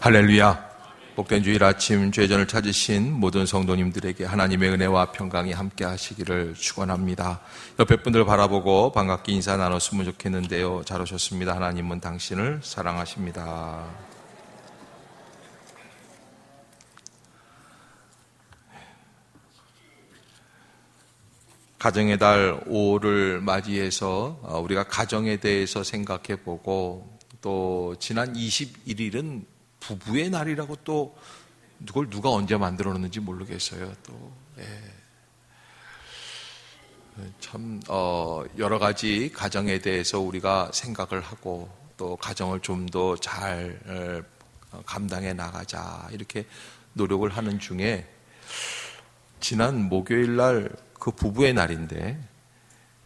할렐루야. 복된 주일 아침 죄전을 찾으신 모든 성도님들에게 하나님의 은혜와 평강이 함께 하시기를 축원합니다. 옆에 분들 바라보고 반갑게 인사 나눴으면 좋겠는데요. 잘 오셨습니다. 하나님은 당신을 사랑하십니다. 가정의 달 5를 맞이해서 우리가 가정에 대해서 생각해보고, 또 지난 21일은 부부의 날이라고 또 그걸 누가 언제 만들어놨는지 모르겠어요. 또 참 여러 가지 가정에 대해서 우리가 생각을 하고, 또 가정을 좀 더 잘 감당해 나가자 이렇게 노력을 하는 중에, 지난 목요일 날 그 부부의 날인데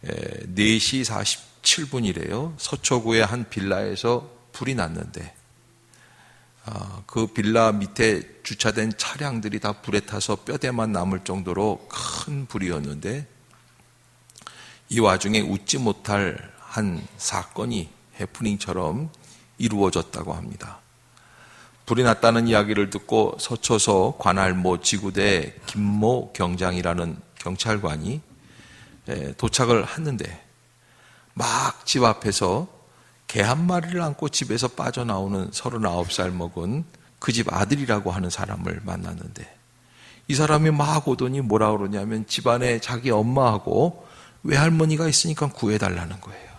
4시 47분이래요. 서초구의 한 빌라에서 불이 났는데, 그 빌라 밑에 주차된 차량들이 다 불에 타서 뼈대만 남을 정도로 큰 불이었는데, 이 와중에 웃지 못할 한 사건이 해프닝처럼 이루어졌다고 합니다. 불이 났다는 이야기를 듣고 서초서 관할모 지구대 김모 경장이라는 경찰관이 도착을 했는데, 막 집 앞에서 개 한 마리를 안고 집에서 빠져나오는 39살 먹은 그 집 아들이라고 하는 사람을 만났는데, 이 사람이 막 오더니 뭐라 그러냐면 집안에 자기 엄마하고 외할머니가 있으니까 구해달라는 거예요.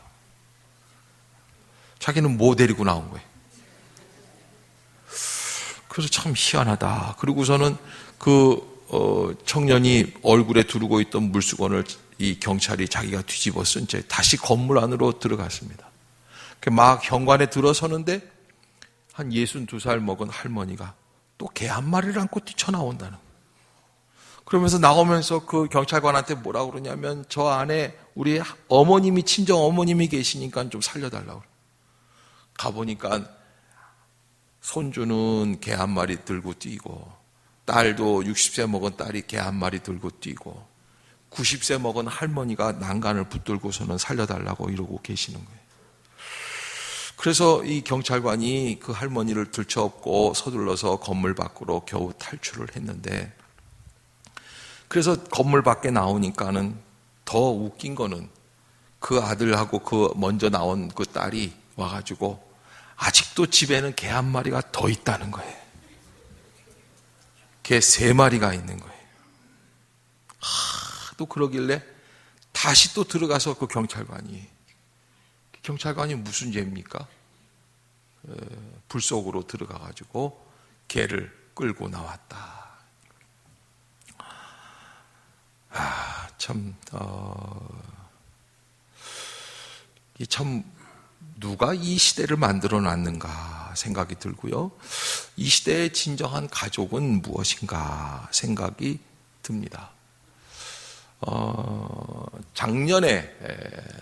자기는 뭐 데리고 나온 거예요. 그래서 참 희한하다. 그리고서는 청년이 얼굴에 두르고 있던 물수건을 이 경찰이 자기가 뒤집어 쓴 채 다시 건물 안으로 들어갔습니다. 막 현관에 들어서는데 한 62살 먹은 할머니가 또 개 한 마리를 안고 뛰쳐나온다는 거예요. 그러면서 나오면서 그 경찰관한테 뭐라 그러냐면, 저 안에 우리 어머님이, 친정 어머님이 계시니까 좀 살려달라고. 가보니까 손주는 개 한 마리 들고 뛰고, 딸도 60세 먹은 딸이 개 한 마리 들고 뛰고, 90세 먹은 할머니가 난간을 붙들고서는 살려달라고 이러고 계시는 거예요. 그래서 이 경찰관이 그 할머니를 들쳐업고 서둘러서 건물 밖으로 겨우 탈출을 했는데, 그래서 건물 밖에 나오니까는 더 웃긴 거는, 그 아들하고 그 먼저 나온 그 딸이 와가지고 아직도 집에는 개 한 마리가 더 있다는 거예요. 개 3마리가 있는 거예요. 또 그러길래 다시 또 들어가서 그 경찰관이 무슨 죄입니까? 불 속으로 들어가가지고 개를 끌고 나왔다. 참 누가 이 시대를 만들어 놨는가 생각이 들고요. 이 시대의 진정한 가족은 무엇인가 생각이 듭니다. 작년에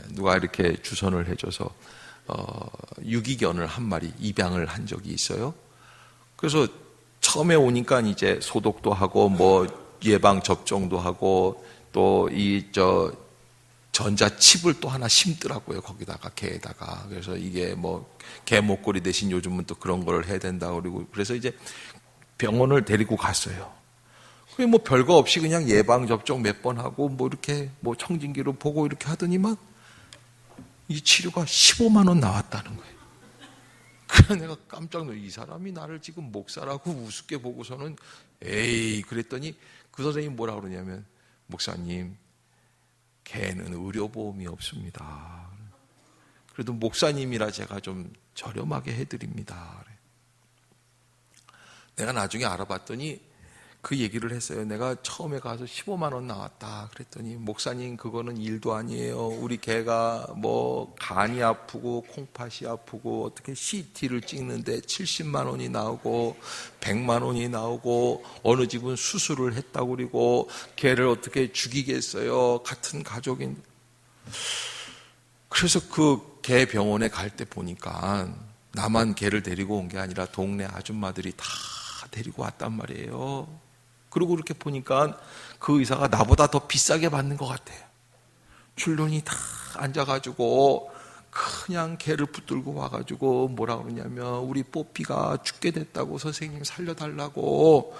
누가 이렇게 주선을 해줘서 유기견을 한 마리 입양을 한 적이 있어요. 그래서 처음에 오니까 이제 소독도 하고 뭐 예방 접종도 하고, 또 전자칩을 또 하나 심더라고요. 거기다가 개에다가. 그래서 이게 뭐 개 목걸이 대신 요즘은 또 그런 걸 해야 된다고 그러고, 그래서 이제 병원을 데리고 갔어요. 그게 뭐 별거 없이 그냥 예방 접종 몇 번 하고 뭐 이렇게 뭐 청진기로 보고 이렇게 하더니만 이 치료가 15만 원 나왔다는 거예요. 그래서 내가 깜짝 놀래, 이 사람이 나를 지금 목사라고 우습게 보고서는 에이 그랬더니 그 선생님이 뭐라 그러냐면, 목사님, 개는 의료보험이 없습니다. 그래도 목사님이라 제가 좀 저렴하게 해드립니다. 내가 나중에 알아봤더니 그 얘기를 했어요. 내가 처음에 가서 15만 원 나왔다 그랬더니, 목사님 그거는 일도 아니에요. 우리 개가 뭐 간이 아프고 콩팥이 아프고 어떻게 CT를 찍는데 70만 원이 나오고 100만 원이 나오고, 어느 집은 수술을 했다고 그러고, 개를 어떻게 죽이겠어요. 같은 가족인. 그래서 그 개 병원에 갈 때 보니까 나만 개를 데리고 온 게 아니라 동네 아줌마들이 다 데리고 왔단 말이에요. 그리고 그렇게 보니까 그 의사가 나보다 더 비싸게 받는 것 같아요. 줄눈이 다 앉아가지고 그냥 개를 붙들고 와가지고 뭐라 그러냐면 우리 뽀삐가 죽게 됐다고 선생님 살려달라고.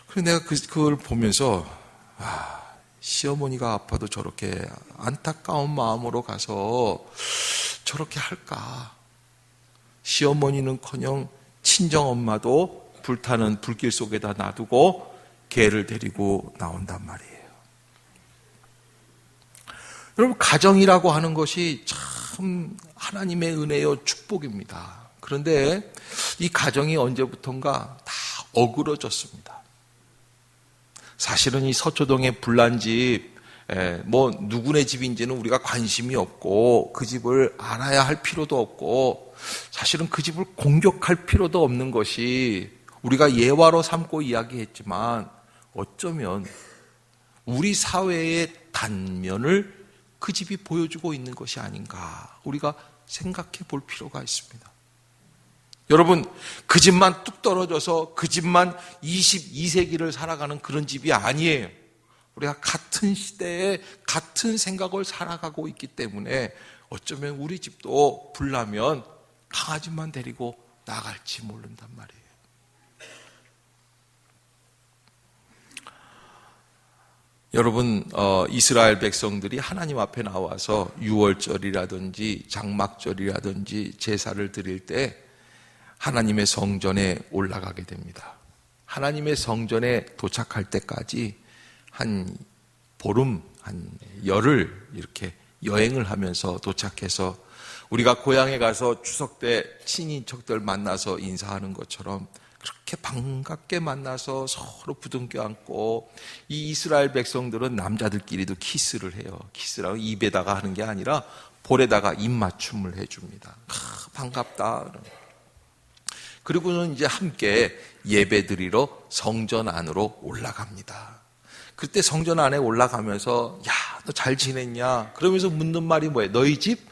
그래서 내가 그걸 보면서 시어머니가 아파도 저렇게 안타까운 마음으로 가서 저렇게 할까. 시어머니는커녕 친정엄마도 불타는 불길 속에다 놔두고 개를 데리고 나온단 말이에요. 여러분, 가정이라고 하는 것이 참 하나님의 은혜요 축복입니다. 그런데 이 가정이 언제부턴가 다 어그러졌습니다. 사실은 이 서초동의 불난집, 누구네 집인지는 우리가 관심이 없고 그 집을 알아야 할 필요도 없고 사실은 그 집을 공격할 필요도 없는 것이 우리가 예화로 삼고 이야기했지만 어쩌면 우리 사회의 단면을 그 집이 보여주고 있는 것이 아닌가 우리가 생각해 볼 필요가 있습니다. 여러분, 그 집만 뚝 떨어져서 그 집만 22세기를 살아가는 그런 집이 아니에요. 우리가 같은 시대에 같은 생각을 살아가고 있기 때문에 어쩌면 우리 집도 불나면 강아지만 데리고 나갈지 모른단 말이에요. 여러분, 이스라엘 백성들이 하나님 앞에 나와서 유월절이라든지 장막절이라든지 제사를 드릴 때 하나님의 성전에 올라가게 됩니다. 하나님의 성전에 도착할 때까지 한 보름, 한 열흘 이렇게 여행을 하면서 도착해서 우리가 고향에 가서 추석 때 친인척들 만나서 인사하는 것처럼 그렇게 반갑게 만나서 서로 부둥켜 안고, 이 이스라엘 백성들은 남자들끼리도 키스를 해요. 키스라고 입에다가 하는 게 아니라 볼에다가 입맞춤을 해줍니다. 반갑다. 그리고는 이제 함께 예배드리러 성전 안으로 올라갑니다. 그때 성전 안에 올라가면서 야, 너 잘 지냈냐? 그러면서 묻는 말이 뭐예요? 너희 집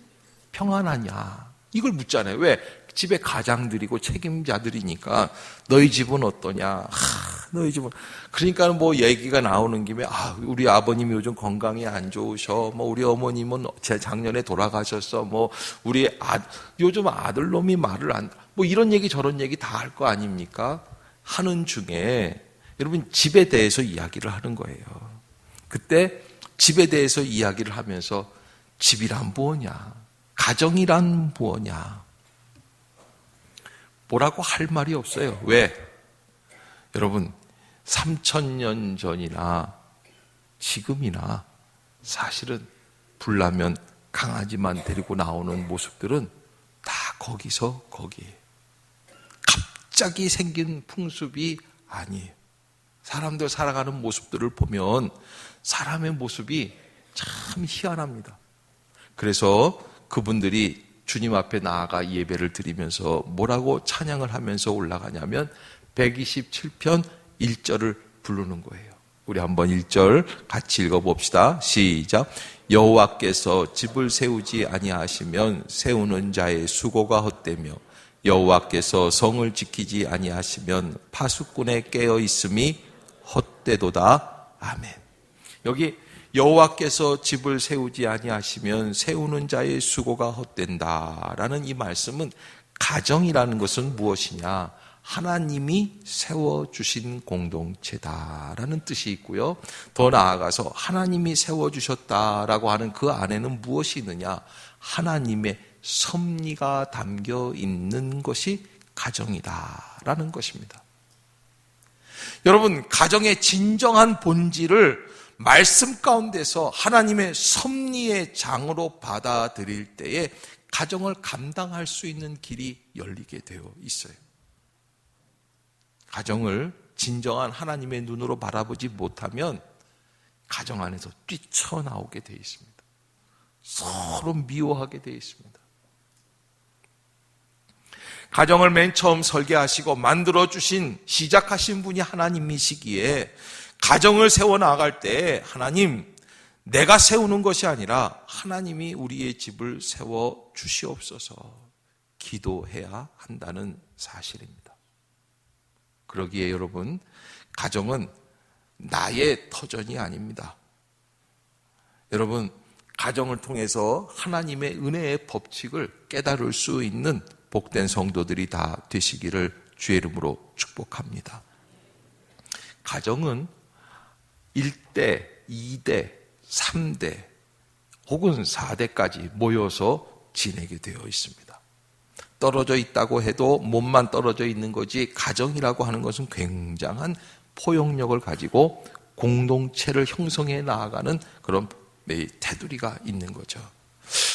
평안하냐? 이걸 묻잖아요. 왜? 집에 가장들이고 책임자들이니까 너희 집은 어떠냐? 너희 집은. 그러니까 뭐 얘기가 나오는 김에 우리 아버님이 요즘 건강이 안 좋으셔. 뭐 우리 어머님은 작년에 돌아가셨어. 뭐 우리 요즘 아들놈이 말을 안, 뭐 이런 얘기 저런 얘기 다 할 거 아닙니까? 하는 중에 여러분 집에 대해서 이야기를 하는 거예요. 그때 집에 대해서 이야기를 하면서 집이란 무엇냐? 가정이란 무엇냐? 뭐라고 할 말이 없어요. 왜? 여러분, 3,000년 전이나 지금이나 사실은 불나면 강아지만 데리고 나오는 모습들은 다 거기서 거기에 갑자기 생긴 풍습이 아니에요. 사람들 살아가는 모습들을 보면 사람의 모습이 참 희한합니다. 그래서 그분들이 주님 앞에 나아가 예배를 드리면서 뭐라고 찬양을 하면서 올라가냐면 127편 1절을 부르는 거예요. 우리 한번 1절 같이 읽어봅시다. 시작. 여호와께서 집을 세우지 아니하시면 세우는 자의 수고가 헛되며 여호와께서 성을 지키지 아니하시면 파수꾼의 깨어 있음이 헛되도다. 아멘. 여기 여호와께서 집을 세우지 아니하시면 세우는 자의 수고가 헛된다라는 이 말씀은 가정이라는 것은 무엇이냐? 하나님이 세워주신 공동체다라는 뜻이 있고요. 더 나아가서 하나님이 세워주셨다라고 하는 그 안에는 무엇이 있느냐? 하나님의 섭리가 담겨 있는 것이 가정이다라는 것입니다. 여러분, 가정의 진정한 본질을 말씀 가운데서 하나님의 섭리의 장으로 받아들일 때에 가정을 감당할 수 있는 길이 열리게 되어 있어요. 가정을 진정한 하나님의 눈으로 바라보지 못하면 가정 안에서 뛰쳐나오게 되어 있습니다. 서로 미워하게 되어 있습니다. 가정을 맨 처음 설계하시고 만들어주신, 시작하신 분이 하나님이시기에 가정을 세워나갈 때 하나님, 내가 세우는 것이 아니라 하나님이 우리의 집을 세워주시옵소서 기도해야 한다는 사실입니다. 그러기에 여러분, 가정은 나의 터전이 아닙니다. 여러분, 가정을 통해서 하나님의 은혜의 법칙을 깨달을 수 있는 복된 성도들이 다 되시기를 주의 이름으로 축복합니다. 가정은 1대, 2대, 3대 혹은 4대까지 모여서 지내게 되어 있습니다. 떨어져 있다고 해도 몸만 떨어져 있는 거지, 가정이라고 하는 것은 굉장한 포용력을 가지고 공동체를 형성해 나아가는 그런 테두리가 있는 거죠.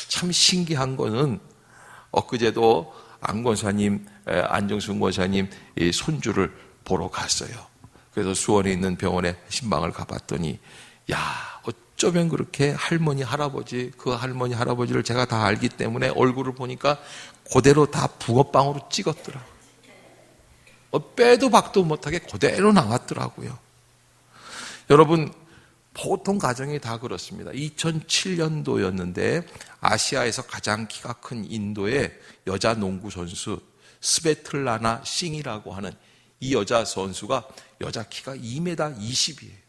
참 신기한 거는 엊그제도 안 권사님, 안정순 권사님 손주를 보러 갔어요. 그래서 수원에 있는 병원에 신방을 가봤더니, 야, 어쩌면 그렇게 할머니, 할아버지, 그 할머니, 할아버지를 제가 다 알기 때문에 얼굴을 보니까 그대로 다 붕어빵으로 찍었더라. 빼도 박도 못하게 그대로 나왔더라고요. 여러분, 보통 가정이 다 그렇습니다. 2007년도였는데 아시아에서 가장 키가 큰 인도의 여자 농구 선수 스베틀라나 싱이라고 하는 이 여자 선수가 여자 키가 2m 20이에요.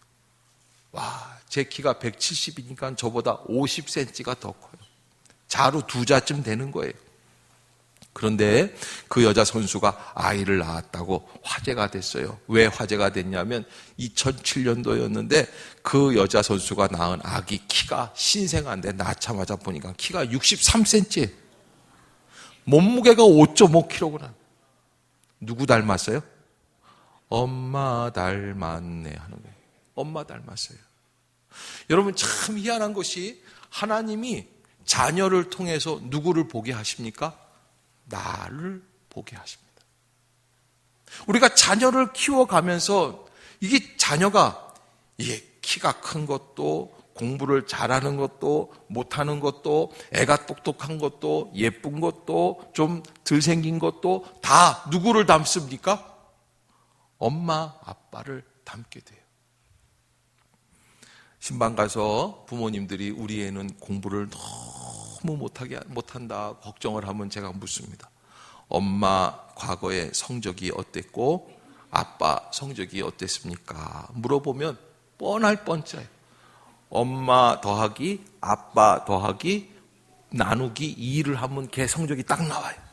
와, 제 키가 170이니까 저보다 50cm가 더 커요. 자루 2자쯤 되는 거예요. 그런데 그 여자 선수가 아이를 낳았다고 화제가 됐어요. 왜 화제가 됐냐면 2007년도였는데 그 여자 선수가 낳은 아기 키가 신생아인데 낳자마자 보니까 키가 63cm, 몸무게가 5.5kg. 누구 닮았어요? 엄마 닮았네 하는 거예요. 엄마 닮았어요. 여러분, 참 희한한 것이 하나님이 자녀를 통해서 누구를 보게 하십니까? 나를 보게 하십니다. 우리가 자녀를 키워가면서 이게 자녀가 키가 큰 것도, 공부를 잘하는 것도, 못하는 것도, 애가 똑똑한 것도, 예쁜 것도, 좀 덜 생긴 것도 다 누구를 닮습니까? 엄마, 아빠를 닮게 돼요. 신방 가서 부모님들이 우리 애는 공부를 너무 못한다 걱정을 하면 제가 묻습니다. 엄마 과거에 성적이 어땠고 아빠 성적이 어땠습니까? 물어보면 뻔할 뻔짜요. 엄마 더하기 아빠 더하기 나누기 2를 하면 걔 성적이 딱 나와요.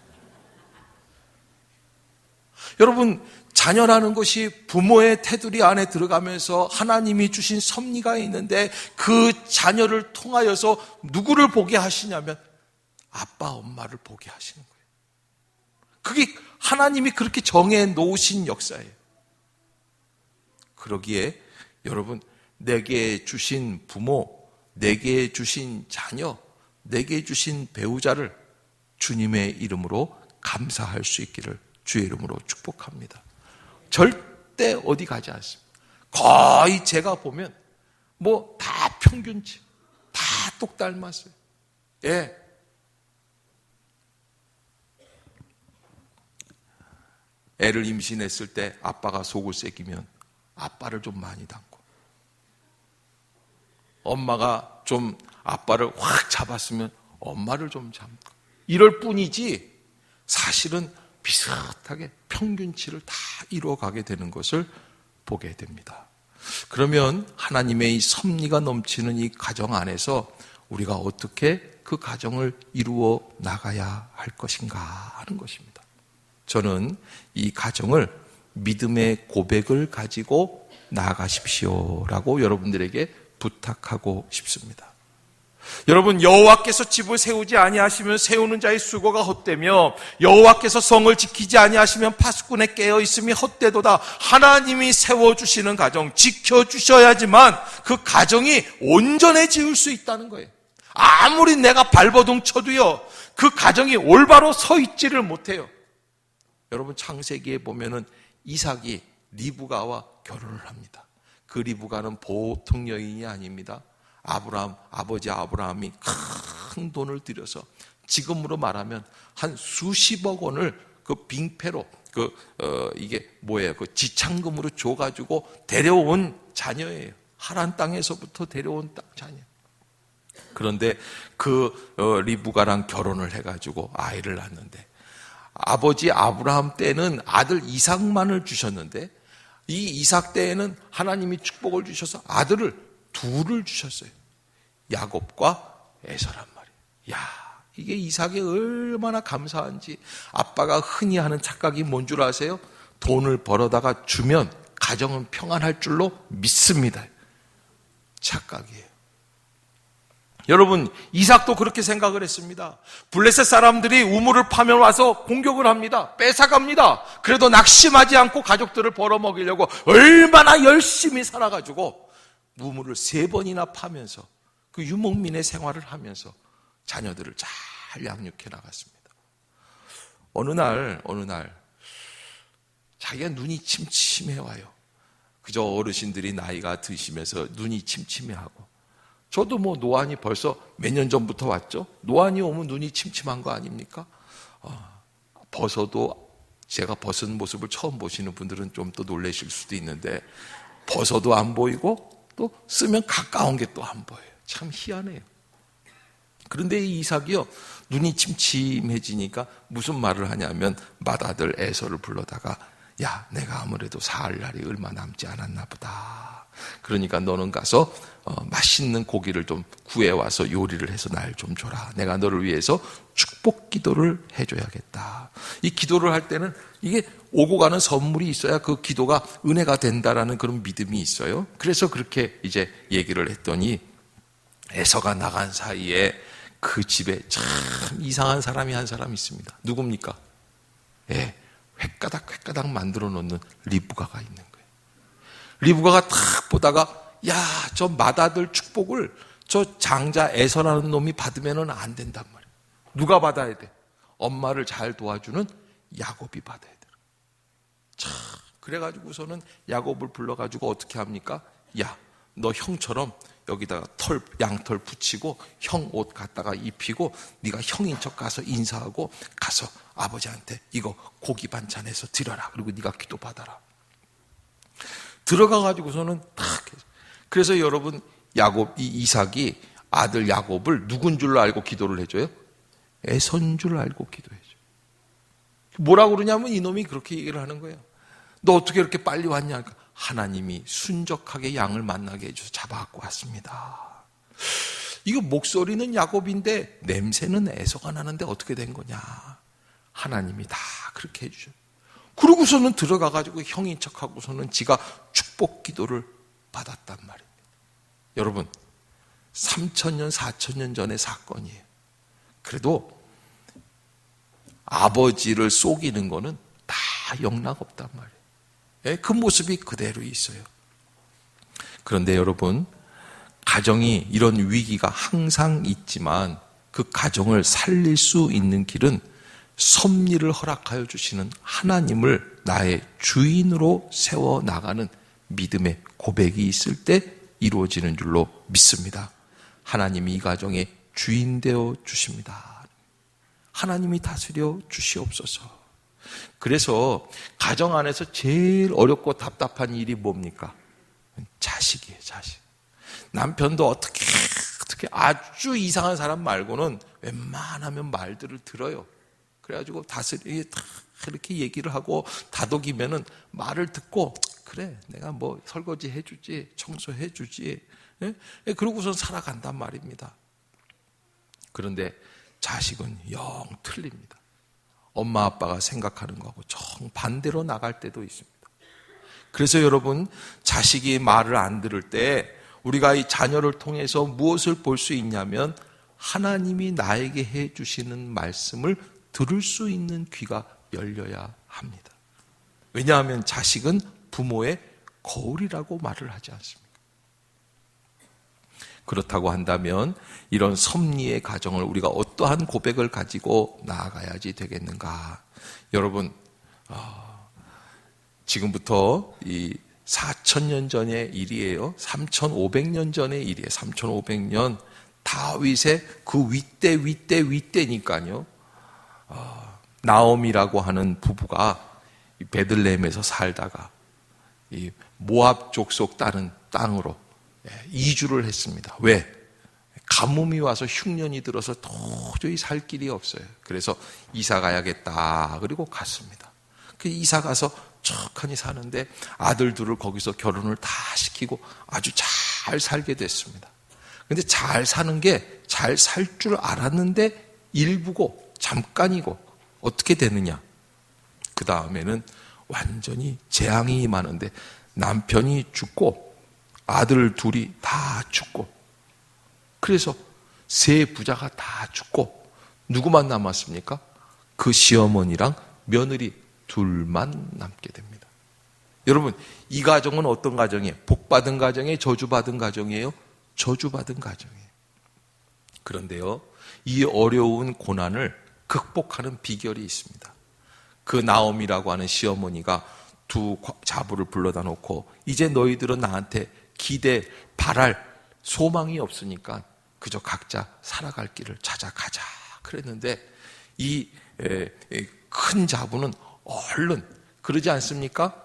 여러분, 자녀라는 것이 부모의 테두리 안에 들어가면서 하나님이 주신 섭리가 있는데 그 자녀를 통하여서 누구를 보게 하시냐면 아빠, 엄마를 보게 하시는 거예요. 그게 하나님이 그렇게 정해 놓으신 역사예요. 그러기에 여러분, 내게 주신 부모, 내게 주신 자녀, 내게 주신 배우자를 주님의 이름으로 감사할 수 있기를 주의 이름으로 축복합니다. 절대 어디 가지 않습니다. 거의 제가 보면 다 평균치, 다 똑 닮았어요. 예. 애를 임신했을 때 아빠가 속을 새기면 아빠를 좀 많이 닮고, 엄마가 좀 아빠를 확 잡았으면 엄마를 좀 잡고, 이럴 뿐이지 사실은 비슷하게 평균치를 다 이루어가게 되는 것을 보게 됩니다. 그러면 하나님의 이 섭리가 넘치는 이 가정 안에서 우리가 어떻게 그 가정을 이루어 나가야 할 것인가 하는 것입니다. 저는 이 가정을 믿음의 고백을 가지고 나아가십시오라고 여러분들에게 부탁하고 싶습니다. 여러분, 여호와께서 집을 세우지 아니하시면 세우는 자의 수고가 헛되며 여호와께서 성을 지키지 아니하시면 파수꾼의 깨어 있음이 헛되도다. 하나님이 세워주시는 가정 지켜주셔야지만 그 가정이 온전해질 수 있다는 거예요. 아무리 내가 발버둥 쳐도요, 그 가정이 올바로 서 있지를 못해요. 여러분, 창세기에 보면은 이삭이 리브가와 결혼을 합니다. 그 리브가는 보통 여인이 아닙니다. 아버지 아브라함이 큰 돈을 들여서, 지금으로 말하면 한 수십억 원을 그 빙패로 이게 뭐예요? 그 지참금으로 줘가지고 데려온 자녀예요. 하란 땅에서부터 데려온 자녀. 그런데 그 리브가랑 결혼을 해가지고 아이를 낳는데, 아버지 아브라함 때는 아들 이삭만을 주셨는데 이 이삭 때에는 하나님이 축복을 주셔서 아들을 둘을 주셨어요. 야곱과 에서란 말이에요. 야, 이게 이삭이 얼마나 감사한지. 아빠가 흔히 하는 착각이 뭔 줄 아세요? 돈을 벌어다가 주면 가정은 평안할 줄로 믿습니다. 착각이에요. 여러분, 이삭도 그렇게 생각을 했습니다. 블레셋 사람들이 우물을 파면 와서 공격을 합니다. 뺏어갑니다. 그래도 낙심하지 않고 가족들을 벌어먹이려고 얼마나 열심히 살아가지고 우물을 3번이나 파면서 그 유목민의 생활을 하면서 자녀들을 잘 양육해 나갔습니다. 어느 날 자기가 눈이 침침해 와요. 그저 어르신들이 나이가 드시면서 눈이 침침해하고, 저도 뭐 노안이 벌써 몇 년 전부터 왔죠. 노안이 오면 눈이 침침한 거 아닙니까? 벗어도, 제가 벗은 모습을 처음 보시는 분들은 좀 또 놀라실 수도 있는데, 벗어도 안 보이고 또 쓰면 가까운 게 또 안 보여요. 참 희한해요. 그런데 이 이삭이요, 눈이 침침해지니까 무슨 말을 하냐면 맏아들 에서를 불러다가, 야, 내가 아무래도 살 날이 얼마 남지 않았나 보다. 그러니까 너는 가서 맛있는 고기를 좀 구해와서 요리를 해서 날 좀 줘라. 내가 너를 위해서 축복 기도를 해줘야겠다. 이 기도를 할 때는 이게 오고 가는 선물이 있어야 그 기도가 은혜가 된다라는 그런 믿음이 있어요. 그래서 그렇게 이제 얘기를 했더니, 에서가 나간 사이에 그 집에 참 이상한 사람이 한 사람 있습니다. 누굽니까? 예, 획가닥 만들어 놓는 리브가가 있는 거예요. 리브가가 탁 보다가, 야, 저 맏아들 축복을 저 장자 에서라는 놈이 받으면 안 된단 말이에요. 누가 받아야 돼? 엄마를 잘 도와주는 야곱이 받아야 돼. 참, 그래가지고서는 야곱을 불러가지고 어떻게 합니까? 야, 너 형처럼 여기다가 양털 붙이고 형 옷 갖다가 입히고 네가 형인 척 가서 인사하고 가서 아버지한테 이거 고기 반찬해서 드려라. 그리고 네가 기도 받아라. 들어가가지고서는 탁. 그래서 여러분, 이 이삭이 아들 야곱을 누군 줄로 알고 기도를 해줘요? 에서인 줄 알고 기도해줘요. 뭐라고 그러냐면 이놈이 그렇게 얘기를 하는 거예요. 너 어떻게 이렇게 빨리 왔냐? 하나님이 순적하게 양을 만나게 해줘서 잡아갖고 왔습니다. 이거 목소리는 야곱인데 냄새는 에서가 나는데 어떻게 된 거냐? 하나님이 다 그렇게 해주셔요. 그러고서는 들어가가지고 형인 척하고서는 지가 축복 기도를 받았단 말입니다. 여러분, 3,000년, 4,000년 전의 사건이에요. 그래도 아버지를 속이는 거는 다 영락없단 말이에요. 그 모습이 그대로 있어요. 그런데 여러분, 가정이 이런 위기가 항상 있지만 그 가정을 살릴 수 있는 길은 섭리를 허락하여 주시는 하나님을 나의 주인으로 세워나가는 믿음의 고백이 있을 때 이루어지는 줄로 믿습니다. 하나님이 이 가정의 주인 되어 주십니다. 하나님이 다스려 주시옵소서. 그래서 가정 안에서 제일 어렵고 답답한 일이 뭡니까? 자식이에요, 자식. 남편도 어떻게 아주 이상한 사람 말고는 웬만하면 말들을 들어요. 그래가지고 이렇게 얘기를 하고 다독이면은 말을 듣고, 그래, 내가 뭐 설거지 해주지, 청소해주지, 그러고선 살아간단 말입니다. 그런데 자식은 영 틀립니다. 엄마 아빠가 생각하는 거하고 정반대로 나갈 때도 있습니다. 그래서 여러분, 자식이 말을 안 들을 때 우리가 이 자녀를 통해서 무엇을 볼 수 있냐면, 하나님이 나에게 해주시는 말씀을 들을 수 있는 귀가 열려야 합니다. 왜냐하면 자식은 부모의 거울이라고 말을 하지 않습니까? 그렇다고 한다면 이런 섭리의 가정을 우리가 어떠한 고백을 가지고 나아가야지 되겠는가? 여러분, 지금부터 이 4,000년 전의 일이에요. 3,500년 전의 일이에요. 3,500년 다윗의 그 윗대니까요. 나옴이라고 하는 부부가 베들레헴에서 살다가 이 모압 족속 땅으로 이주를 했습니다. 왜? 가뭄이 와서 흉년이 들어서 도저히 살 길이 없어요. 그래서 이사 가야겠다. 그리고 갔습니다. 그 이사 가서 척하니 사는데 아들 둘을 거기서 결혼을 다 시키고 아주 잘 살게 됐습니다. 근데 잘 사는 게 잘 살 줄 알았는데 일부고 잠깐이고 어떻게 되느냐? 그 다음에는 완전히 재앙이 임하는데 남편이 죽고 아들 둘이 다 죽고 그래서 세 부자가 다 죽고 누구만 남았습니까? 그 시어머니랑 며느리 둘만 남게 됩니다. 여러분, 이 가정은 어떤 가정이에요? 복받은 가정이에요? 저주받은 가정이에요? 저주받은 가정이에요. 그런데요, 이 어려운 고난을 극복하는 비결이 있습니다. 그 나옴이라고 하는 시어머니가 두 자부를 불러다 놓고 이제 너희들은 나한테 기대, 바랄 소망이 없으니까 그저 각자 살아갈 길을 찾아가자. 그랬는데 이 큰 자부는 얼른 그러지 않습니까?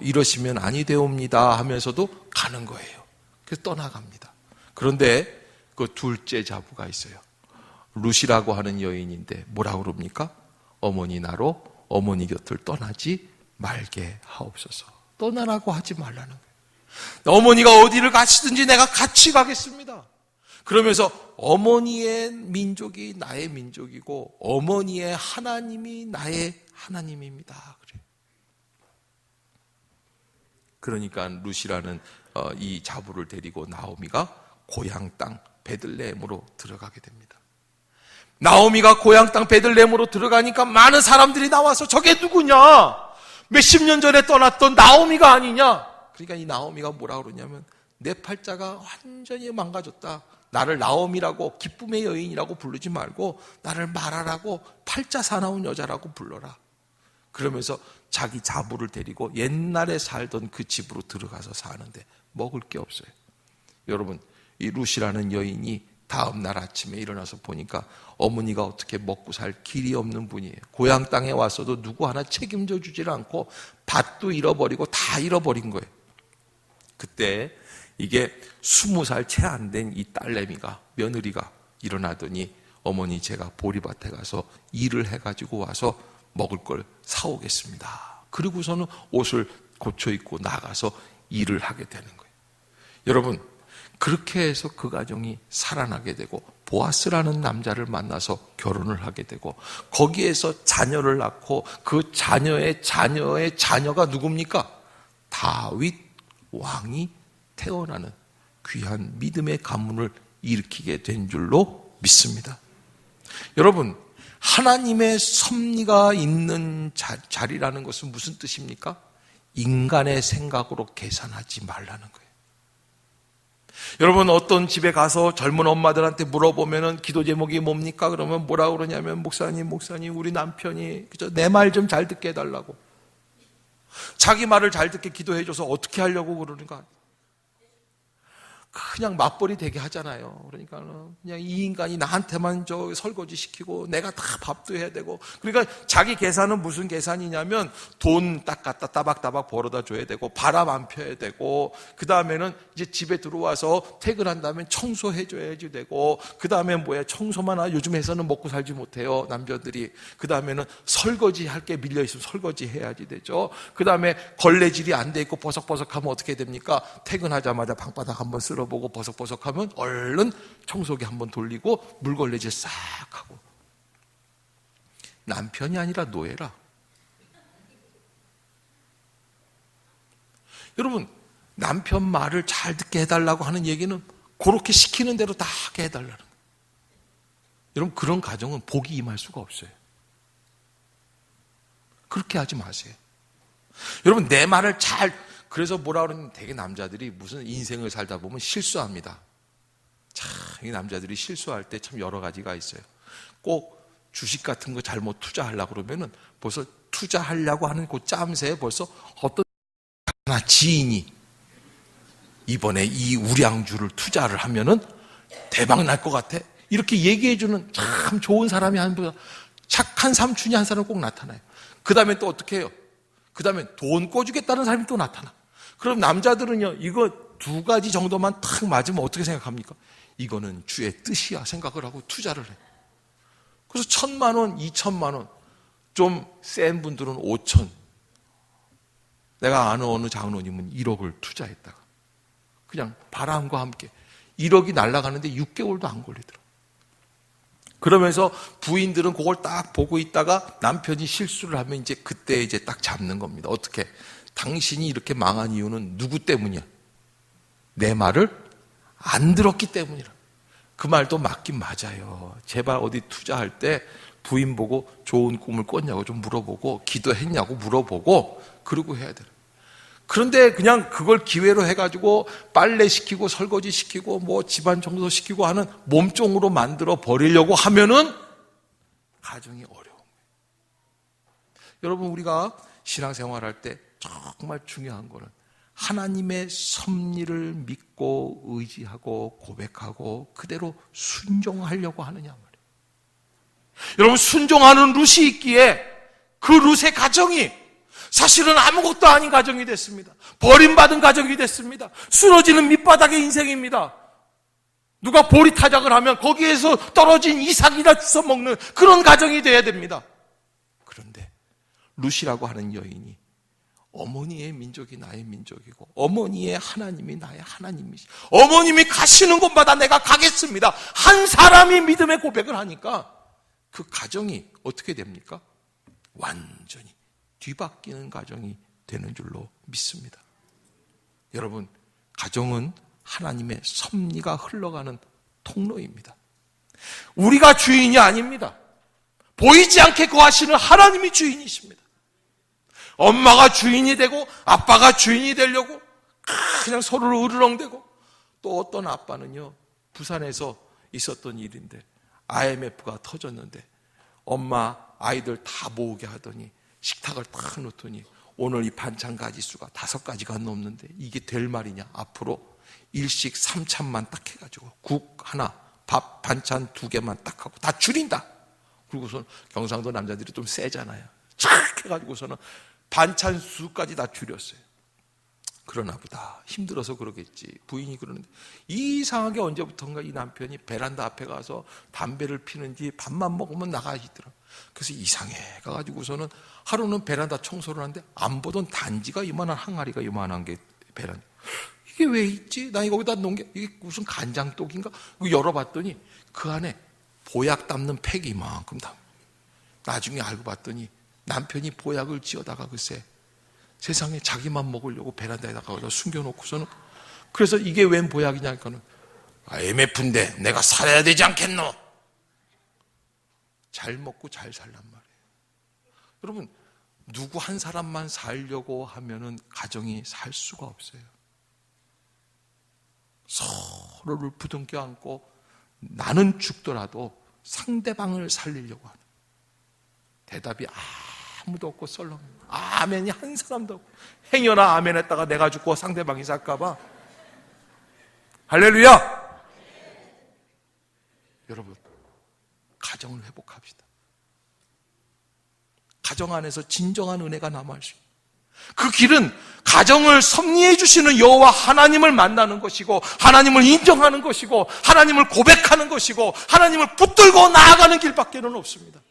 이러시면 아니 되옵니다 하면서도 가는 거예요. 그래서 떠나갑니다. 그런데 그 둘째 자부가 있어요. 룻이라고 하는 여인인데 뭐라고 그럽니까? 어머니 나로 어머니 곁을 떠나지 말게 하옵소서. 떠나라고 하지 말라는 거예요. 어머니가 어디를 가시든지 내가 같이 가겠습니다. 그러면서 어머니의 민족이 나의 민족이고 어머니의 하나님이 나의 하나님입니다. 그래요. 그러니까 룻이라는 이 자부를 데리고 나오미가 고향 땅 베들레헴으로 들어가게 됩니다. 나오미가 고향 땅 베들레헴으로 들어가니까 많은 사람들이 나와서 저게 누구냐? 몇십 년 전에 떠났던 나오미가 아니냐? 그러니까 이 나오미가 뭐라 그러냐면 내 팔자가 완전히 망가졌다. 나를 나오미라고 기쁨의 여인이라고 부르지 말고 나를 마라라고 팔자 사나운 여자라고 불러라. 그러면서 자기 자부를 데리고 옛날에 살던 그 집으로 들어가서 사는데 먹을 게 없어요. 여러분, 이 룻이라는 여인이 다음 날 아침에 일어나서 보니까 어머니가 어떻게 먹고 살 길이 없는 분이에요. 고향 땅에 왔어도 누구 하나 책임져 주질 않고 밭도 잃어버리고 다 잃어버린 거예요. 그때 이게 20살 채 안 된 이 딸내미가 며느리가 일어나더니 어머니 제가 보리밭에 가서 일을 해가지고 와서 먹을 걸 사오겠습니다. 그리고서는 옷을 고쳐 입고 나가서 일을 하게 되는 거예요. 여러분, 그렇게 해서 그 가정이 살아나게 되고 보아스라는 남자를 만나서 결혼을 하게 되고 거기에서 자녀를 낳고 그 자녀의 자녀의 자녀가 누굽니까? 다윗 왕이 태어나는 귀한 믿음의 가문을 일으키게 된 줄로 믿습니다. 여러분, 하나님의 섭리가 있는 자리라는 것은 무슨 뜻입니까? 인간의 생각으로 계산하지 말라는 거예요. 여러분, 어떤 집에 가서 젊은 엄마들한테 물어보면은 기도 제목이 뭡니까? 그러면 뭐라고 그러냐면 목사님 우리 남편이 내 말 좀 잘 듣게 해달라고. 자기 말을 잘 듣게 기도해줘서 어떻게 하려고 그러는가? 그냥 맞벌이 되게 하잖아요. 그러니까 그냥 이 인간이 나한테만 설거지 시키고 내가 다 밥도 해야 되고, 그러니까 자기 계산은 무슨 계산이냐면 돈 딱 갖다 따박따박 벌어다 줘야 되고 바람 안 펴야 되고, 그 다음에는 이제 집에 들어와서 퇴근한 다음에 청소해 줘야지 되고, 그 다음에 청소만 요즘 해서는 먹고 살지 못해요 남자들이. 그 다음에는 설거지 할 게 밀려 있으면 설거지 해야지 되죠. 그 다음에 걸레질이 안 돼 있고 버석버석하면 어떻게 됩니까? 퇴근하자마자 방바닥 한번 쓸어보고 버석버석하면 얼른 청소기 한번 돌리고 물걸레질 싹 하고. 남편이 아니라 노예라. 여러분, 남편 말을 잘 듣게 해달라고 하는 얘기는 그렇게 시키는 대로 다 하게 해달라는 거예요. 여러분, 그런 가정은 복이 임할 수가 없어요. 그렇게 하지 마세요. 여러분, 내 말을 그래서 뭐라 그러면 되게 남자들이 무슨 인생을 살다 보면 실수합니다. 참, 이 남자들이 실수할 때 참 여러 가지가 있어요. 꼭 주식 같은 거 잘못 투자하려고 그러면은 벌써 투자하려고 하는 그 짬새에 벌써 어떤 하나 지인이 이번에 이 우량주를 투자를 하면은 대박 날 것 같아. 이렇게 얘기해주는 참 좋은 사람이 착한 삼촌이 한 사람 꼭 나타나요. 그 다음에 또 어떻게 해요? 그 다음에 돈 꿔주겠다는 사람이 또 나타나. 그럼 남자들은요, 이거 두 가지 정도만 탁 맞으면 어떻게 생각합니까? 이거는 주의 뜻이야 생각을 하고 투자를 해. 그래서 1,000만 원, 2,000만 원, 좀 센 분들은 5,000. 내가 아는 어느 장로님은 1억을 투자했다가 그냥 바람과 함께 1억이 날아가는데 6개월도 안 걸리더라. 그러면서 부인들은 그걸 딱 보고 있다가 남편이 실수를 하면 이제 그때 이제 딱 잡는 겁니다. 어떻게? 당신이 이렇게 망한 이유는 누구 때문이야? 내 말을 안 들었기 때문이라. 그 말도 맞긴 맞아요. 제발 어디 투자할 때 부인 보고 좋은 꿈을 꿨냐고 좀 물어보고, 기도했냐고 물어보고, 그러고 해야 돼요. 그런데 그냥 그걸 기회로 해가지고 빨래 시키고 설거지 시키고 뭐 집안 청소 시키고 하는 몸종으로 만들어 버리려고 하면은 가정이 어려운 거예요. 여러분, 우리가 신앙생활할 때 정말 중요한 거는 하나님의 섭리를 믿고 의지하고 고백하고 그대로 순종하려고 하느냐 말이에요. 여러분, 순종하는 룻이 있기에 그 룻의 가정이 사실은 아무것도 아닌 가정이 됐습니다. 버림받은 가정이 됐습니다. 쓰러지는 밑바닥의 인생입니다. 누가 보리타작을 하면 거기에서 떨어진 이삭이나 주워먹는 그런 가정이 돼야 됩니다. 그런데 룻이라고 하는 여인이 어머니의 민족이 나의 민족이고 어머니의 하나님이 나의 하나님이시, 어머님이 가시는 곳마다 내가 가겠습니다. 한 사람이 믿음의 고백을 하니까 그 가정이 어떻게 됩니까? 완전히 뒤바뀌는 가정이 되는 줄로 믿습니다. 여러분, 가정은 하나님의 섭리가 흘러가는 통로입니다. 우리가 주인이 아닙니다. 보이지 않게 거하시는 하나님이 주인이십니다. 엄마가 주인이 되고 아빠가 주인이 되려고 그냥 서로를 으르렁대고, 또 어떤 아빠는요, 부산에서 있었던 일인데 IMF가 터졌는데 엄마 아이들 다 모으게 하더니 식탁을 딱 놓더니 오늘 이 반찬 가지수가 5가지가 넘는데 이게 될 말이냐, 앞으로 일식 3찬만 딱 해가지고 국 하나, 밥 반찬 2개만 딱 하고 다 줄인다. 그리고선 경상도 남자들이 좀 세잖아요. 착 해가지고서는 반찬 수까지 다 줄였어요. 그러나 보다 힘들어서 그러겠지. 부인이 그러는데 이상하게 언제부턴가 이 남편이 베란다 앞에 가서 담배를 피는지 밥만 먹으면 나가시더라. 그래서 이상해 가가지고서는 하루는 베란다 청소를 하는데 안 보던 단지가 이만한 항아리가 이만한 게 베란다. 이게 왜 있지? 나 이거 거기다 놓은 게 이게 무슨 간장독인가? 열어봤더니 그 안에 보약 담는 팩이 이만큼 담. 나중에 알고 봤더니 남편이 보약을 지어다가 글쎄 세상에 자기만 먹으려고 베란다에다가 숨겨놓고서는, 그래서 이게 웬 보약이냐 하니까는 IMF인데 내가 살아야 되지 않겠노? 잘 먹고 잘 살란 말이에요. 여러분, 누구 한 사람만 살려고 하면은 가정이 살 수가 없어요. 서로를 부둥켜 안고 나는 죽더라도 상대방을 살리려고 하는, 대답이 아무도 없고 썰렁, 아멘이 한 사람도 없고, 행여나 아멘 했다가 내가 죽고 상대방이 살까봐. 할렐루야! 여러분, 가정을 회복합시다. 가정 안에서 진정한 은혜가 남아있을 수 있어요. 그 길은 가정을 섭리해 주시는 여호와 하나님을 만나는 것이고, 하나님을 인정하는 것이고, 하나님을 고백하는 것이고, 하나님을 붙들고 나아가는 길밖에는 없습니다.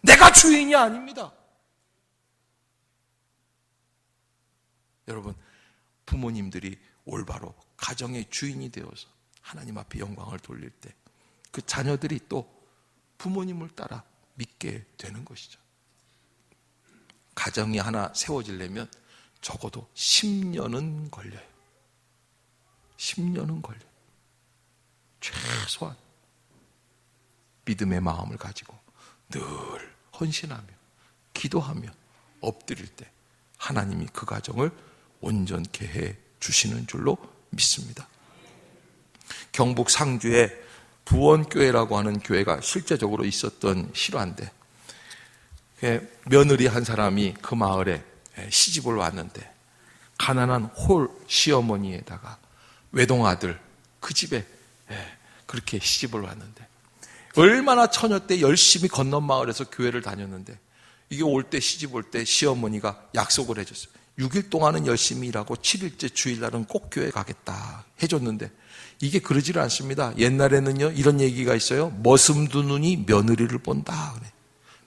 내가 주인이 아닙니다. 여러분, 부모님들이 올바로 가정의 주인이 되어서 하나님 앞에 영광을 돌릴 때 그 자녀들이 또 부모님을 따라 믿게 되는 것이죠. 가정이 하나 세워지려면 적어도 10년은 걸려요. 10년은 걸려요. 최소한 믿음의 마음을 가지고 늘 헌신하며 기도하며 엎드릴 때 하나님이 그 가정을 온전케 해 주시는 줄로 믿습니다. 경북 상주에 부원교회라고 하는 교회가 실제적으로 있었던 실화인데, 며느리 한 사람이 그 마을에 시집을 왔는데 가난한 홀 시어머니에다가 외동아들 그 집에 그렇게 시집을 왔는데, 얼마나 처녀 때 열심히 건넌 마을에서 교회를 다녔는데, 이게 올 때 시집 올 때 시어머니가 약속을 해줬어요. 6일 동안은 열심히 일하고 7일째 주일날은 꼭 교회 가겠다 해줬는데, 이게 그러지를 않습니다. 옛날에는요 이런 얘기가 있어요. 머슴 두 눈이 며느리를 본다 그래.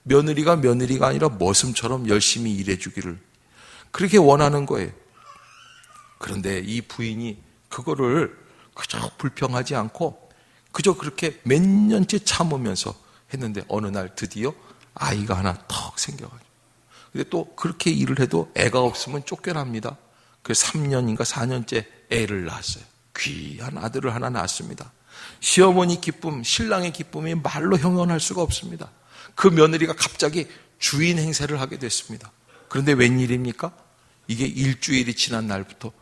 며느리가 며느리가 아니라 머슴처럼 열심히 일해주기를 그렇게 원하는 거예요. 그런데 이 부인이 그거를 그저 불평하지 않고 그저 그렇게 몇 년째 참으면서 했는데 어느 날 드디어 아이가 하나 턱 생겨가지고, 근데 또 그렇게 일을 해도 애가 없으면 쫓겨납니다. 그래서 3년인가 4년째 애를 낳았어요. 귀한 아들을 하나 낳았습니다. 시어머니 기쁨, 신랑의 기쁨이 말로 형언할 수가 없습니다. 그 며느리가 갑자기 주인 행세를 하게 됐습니다. 그런데 웬일입니까? 이게 일주일이 지난 날부터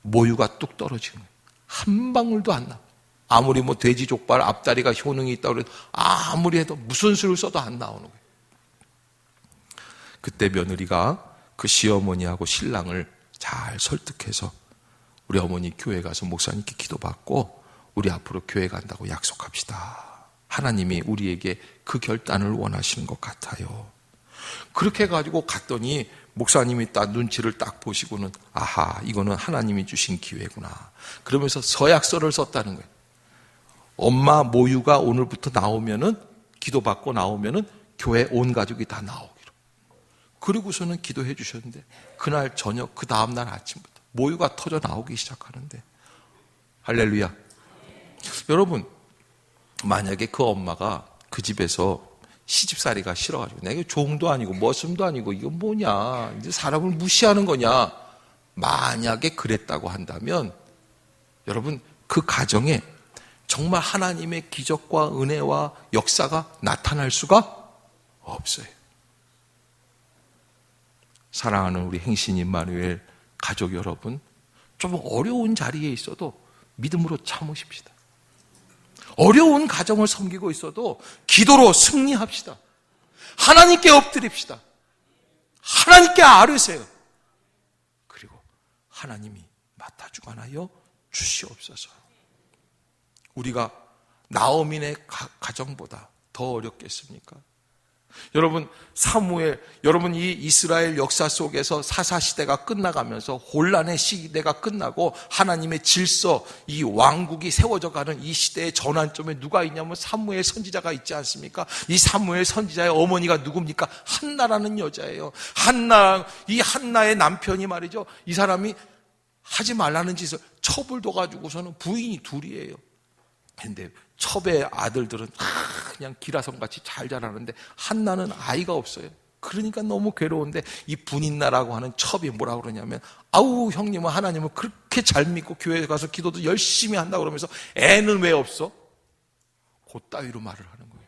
모유가 뚝 떨어지는 거예요. 한 방울도 안 나. 아무리 뭐 돼지 족발 앞다리가 효능이 있다고 해도 아무리 해도 무슨 수를 써도 안 나오는 거예요. 그때 며느리가 그 시어머니하고 신랑을 잘 설득해서 우리 어머니 교회 가서 목사님께 기도받고 우리 앞으로 교회 간다고 약속합시다. 하나님이 우리에게 그 결단을 원하시는 것 같아요. 그렇게 해가지고 갔더니 목사님이 딱 눈치를 딱 보시고는 아하, 이거는 하나님이 주신 기회구나. 그러면서 서약서를 썼다는 거예요. 엄마 모유가 오늘부터 나오면은, 기도받고 나오면은 교회 온 가족이 다 나오기로. 그리고서는 기도해 주셨는데 그날 저녁, 그 다음날 아침부터 모유가 터져 나오기 시작하는데, 할렐루야. 여러분, 만약에 그 엄마가 그 집에서 시집살이가 싫어가지고 내가 종도 아니고 머슴도 아니고 이건 뭐냐, 이제 사람을 무시하는 거냐, 만약에 그랬다고 한다면 여러분, 그 가정에 정말 하나님의 기적과 은혜와 역사가 나타날 수가 없어요. 사랑하는 우리 행신 임마누엘 가족 여러분, 좀 어려운 자리에 있어도 믿음으로 참으십시다. 어려운 가정을 섬기고 있어도 기도로 승리합시다. 하나님께 엎드립시다. 하나님께 아뢰세요. 그리고 하나님이 맡아주관하여 주시옵소서. 우리가 나오민의 가정보다 더 어렵겠습니까? 여러분, 사무엘, 여러분, 이 이스라엘 역사 속에서 사사시대가 끝나가면서 혼란의 시대가 끝나고 하나님의 질서, 이 왕국이 세워져 가는 이 시대의 전환점에 누가 있냐면 사무엘 선지자가 있지 않습니까? 이 사무엘 선지자의 어머니가 누굽니까? 한나라는 여자예요. 이 한나의 남편이 말이죠, 이 사람이 하지 말라는 짓을 첩을 둬가지고서는 부인이 둘이에요. 근데 첩의 아들들은 그냥 기라성같이 잘 자라는데 한나는 아이가 없어요. 그러니까 너무 괴로운데 이 분인나라고 하는 첩이 뭐라고 그러냐면, 아우 형님은 하나님을 그렇게 잘 믿고 교회에 가서 기도도 열심히 한다고 그러면서 애는 왜 없어? 그따위로 말을 하는 거예요.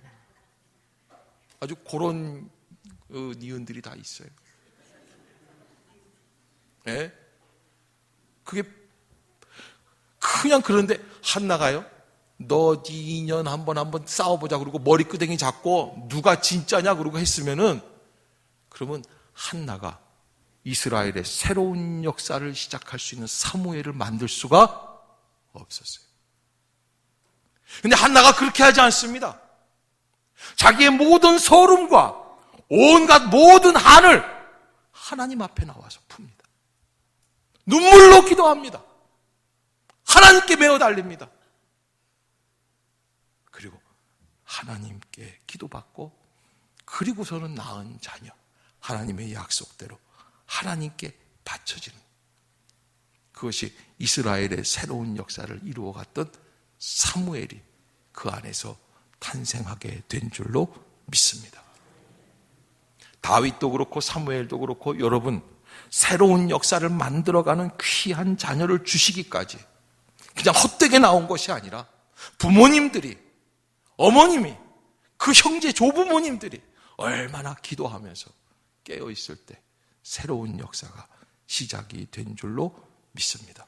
아주 그런 니은들이 다 있어요. 네? 그게 그냥 그런데 한나가요, 너 네 인연 한번 싸워보자 그러고 머리끄댕이 잡고 누가 진짜냐 그러고 했으면은, 그러면 한나가 이스라엘의 새로운 역사를 시작할 수 있는 사무엘을 만들 수가 없었어요. 근데 한나가 그렇게 하지 않습니다. 자기의 모든 서름과 온갖 모든 한을 하나님 앞에 나와서 풉니다. 눈물로 기도합니다. 하나님께 메어 달립니다. 그리고 하나님께 기도받고, 그리고서는 낳은 자녀, 하나님의 약속대로 하나님께 바쳐지는, 그것이 이스라엘의 새로운 역사를 이루어갔던 사무엘이 그 안에서 탄생하게 된 줄로 믿습니다. 다윗도 그렇고 사무엘도 그렇고, 여러분, 새로운 역사를 만들어가는 귀한 자녀를 주시기까지 그냥 헛되게 나온 것이 아니라 부모님들이, 어머님이, 그 형제 조부모님들이 얼마나 기도하면서 깨어있을 때 새로운 역사가 시작이 된 줄로 믿습니다.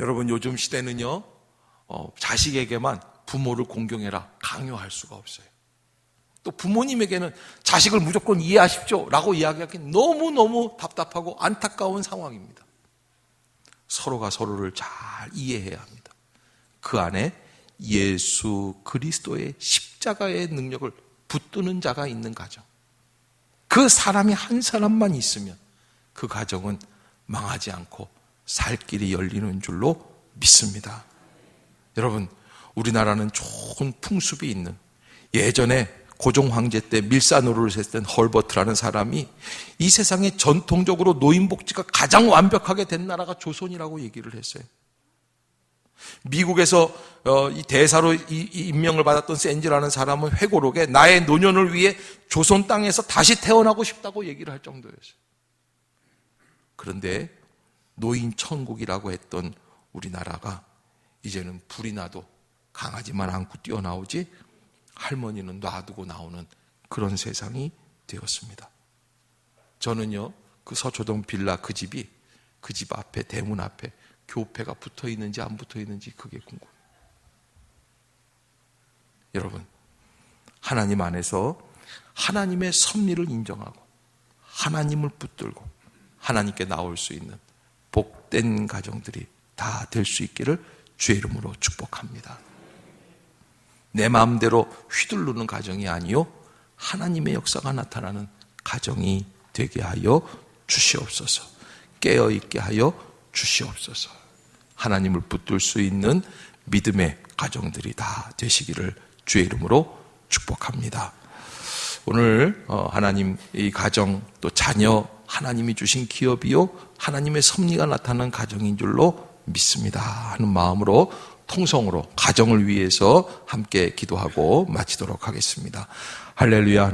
여러분, 요즘 시대는요, 자식에게만 부모를 공경해라 강요할 수가 없어요. 또 부모님에게는 자식을 무조건 이해하십시오 라고 이야기하기 너무너무 답답하고 안타까운 상황입니다. 서로가 서로를 잘 이해해야 합니다. 그 안에 예수 그리스도의 십자가의 능력을 붙드는 자가 있는 가정, 그 사람이 한 사람만 있으면 그 가정은 망하지 않고 살 길이 열리는 줄로 믿습니다. 여러분, 우리나라는 좋은 풍습이 있는, 예전에 고종 황제 때 밀사노루를 했던 헐버트라는 사람이 이 세상에 전통적으로 노인복지가 가장 완벽하게 된 나라가 조선이라고 얘기를 했어요. 미국에서 이 대사로 임명을 받았던 샌지라는 사람은 회고록에 나의 노년을 위해 조선 땅에서 다시 태어나고 싶다고 얘기를 할 정도였어요. 그런데 노인 천국이라고 했던 우리나라가 이제는 불이 나도 강아지만 안고 뛰어나오지 할머니는 놔두고 나오는 그런 세상이 되었습니다. 저는요, 그 서초동 빌라 그 집 앞에, 대문 앞에 교패가 붙어 있는지 안 붙어 있는지 그게 궁금해요. 여러분, 하나님 안에서 하나님의 섭리를 인정하고 하나님을 붙들고 하나님께 나올 수 있는 복된 가정들이 다 될 수 있기를 주의 이름으로 축복합니다. 내 마음대로 휘두르는 가정이 아니요 하나님의 역사가 나타나는 가정이 되게 하여 주시옵소서. 깨어있게 하여 주시옵소서. 하나님을 붙들 수 있는 믿음의 가정들이 다 되시기를 주의 이름으로 축복합니다. 오늘 하나님 이 가정 또 자녀 하나님이 주신 기업이요 하나님의 섭리가 나타나는 가정인 줄로 믿습니다 하는 마음으로 통성으로 가정을 위해서 함께 기도하고 마치도록 하겠습니다. 할렐루야.